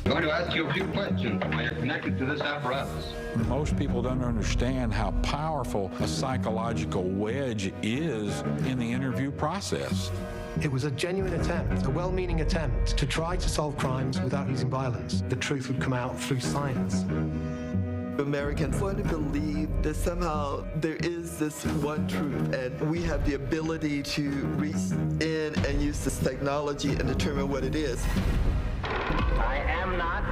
going to ask you a few questions while you're connected to this apparatus. Most people don't understand how powerful a psychological wedge is in the interview process. It was a genuine attempt, a well-meaning attempt to try to solve crimes without using violence. The truth would come out through science. Americans want to believe that somehow there is this one truth, and we have the ability to reach in and use this technology and determine what it is. I am not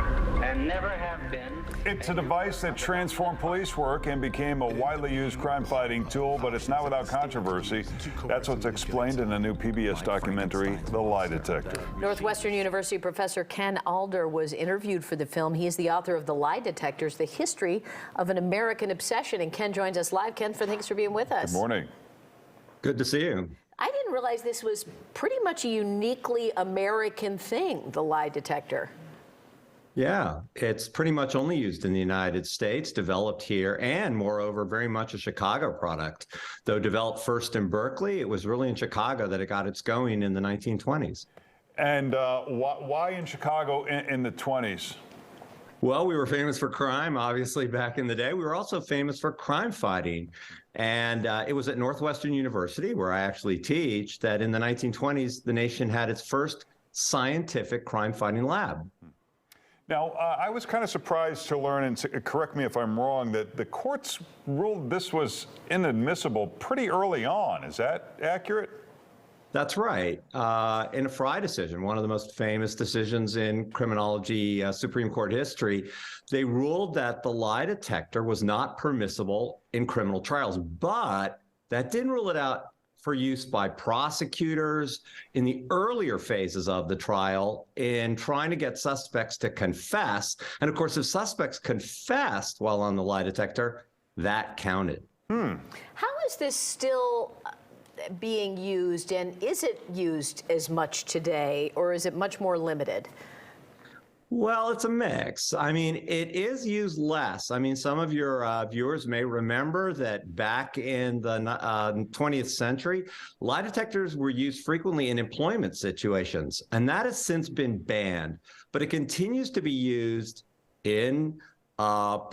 and never have been. It's a device that transformed police work and became a widely used crime-fighting tool, but it's not without controversy. That's what's explained in a new PBS documentary, The Lie Detector. Northwestern University professor Ken Alder was interviewed for the film. He is the author of The Lie Detectors, the history of an American obsession. And Ken joins us live. Ken, thanks for being with us. Good morning. Good to see you. I didn't realize this was pretty much a uniquely American thing, the lie detector. Yeah, it's pretty much only used in the United States, developed here, and moreover, very much a Chicago product. Though developed first in Berkeley, it was really in Chicago that it got its going in the 1920s. And why in Chicago in the 20s? Well, we were famous for crime, obviously, back in the day. We were also famous for crime fighting. And it was at Northwestern University, where I actually teach, that in the 1920s, the nation had its first scientific crime fighting lab. Now, I was kind of surprised to learn, and correct me if I'm wrong, that the courts ruled this was inadmissible pretty early on. Is that accurate? That's right. In a Frye decision, one of the most famous decisions in criminology Supreme Court history, they ruled that the lie detector was not permissible in criminal trials, but that didn't rule it out for use by prosecutors in the earlier phases of the trial in trying to get suspects to confess. And of course, if suspects confessed while on the lie detector, that counted. How is this still being used, and is it used as much today, or is it much more limited? Well, it's a mix. I mean, it is used less. I mean, some of your viewers may remember that back in the 20th century, lie detectors were used frequently in employment situations, and that has since been banned. But it continues to be used in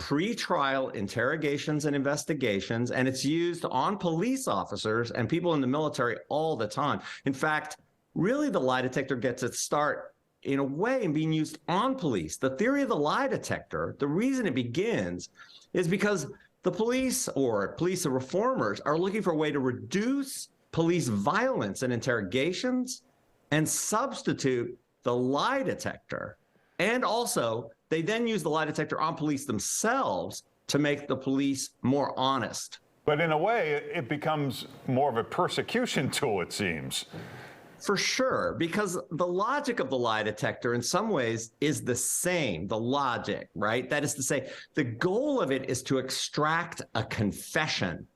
pre-trial interrogations and investigations, and it's used on police officers and people in the military all the time. In fact, really, the lie detector gets its start in a way in being used on police. The theory of the lie detector, the reason it begins is because the police or police reformers are looking for a way to reduce police violence in interrogations and substitute the lie detector. And also, they then use the lie detector on police themselves to make the police more honest. But in a way, it becomes more of a persecution tool, it seems. For sure, because the logic of the lie detector in some ways is the same, the logic, right? That is to say, the goal of it is to extract a confession.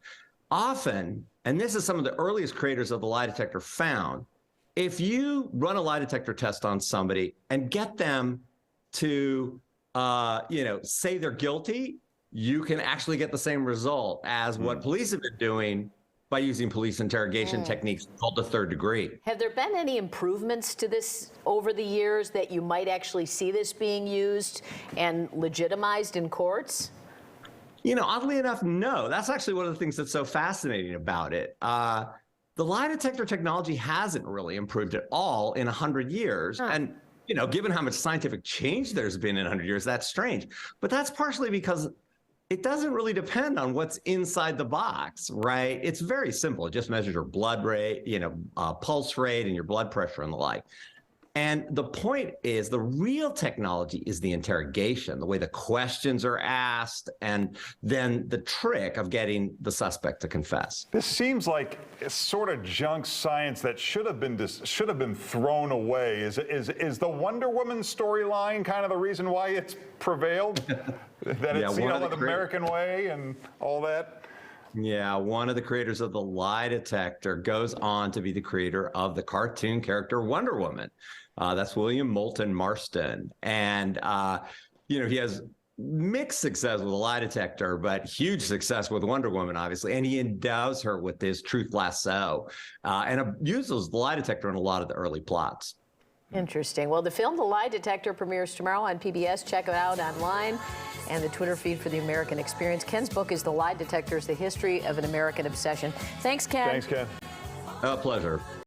Often, and this is some of the earliest creators of the lie detector found, if you run a lie detector test on somebody and get them to, say they're guilty, you can actually get the same result as what police have been doing by using police interrogation techniques called the third degree. Have there been any improvements to this over the years that you might actually see this being used and legitimized in courts? You know, oddly enough, no. That's actually one of the things that's so fascinating about it. The lie detector technology hasn't really improved at all in 100 years. And, you know, given how much scientific change there's been in 100 years, that's strange. But that's partially because it doesn't really depend on what's inside the box, right? It's very simple. It just measures your blood rate, pulse rate and your blood pressure and the like. And the point is, the real technology is the interrogation, the way the questions are asked, and then the trick of getting the suspect to confess. This seems like a sort of junk science that should have been thrown away. Is the Wonder Woman storyline kind of the reason why it's prevailed? That it's the American way and all that? Yeah, one of the creators of the lie detector goes on to be the creator of the cartoon character Wonder Woman. That's William Moulton Marston. And, he has mixed success with the lie detector, but huge success with Wonder Woman, obviously. And he endows her with this truth lasso and uses the lie detector in a lot of the early plots. Interesting. Well, the film The Lie Detector premieres tomorrow on PBS. Check it out online and the Twitter feed for The American Experience. Ken's book is The Lie Detectors, The History of an American Obsession. Thanks, Ken. Thanks, Ken. A pleasure.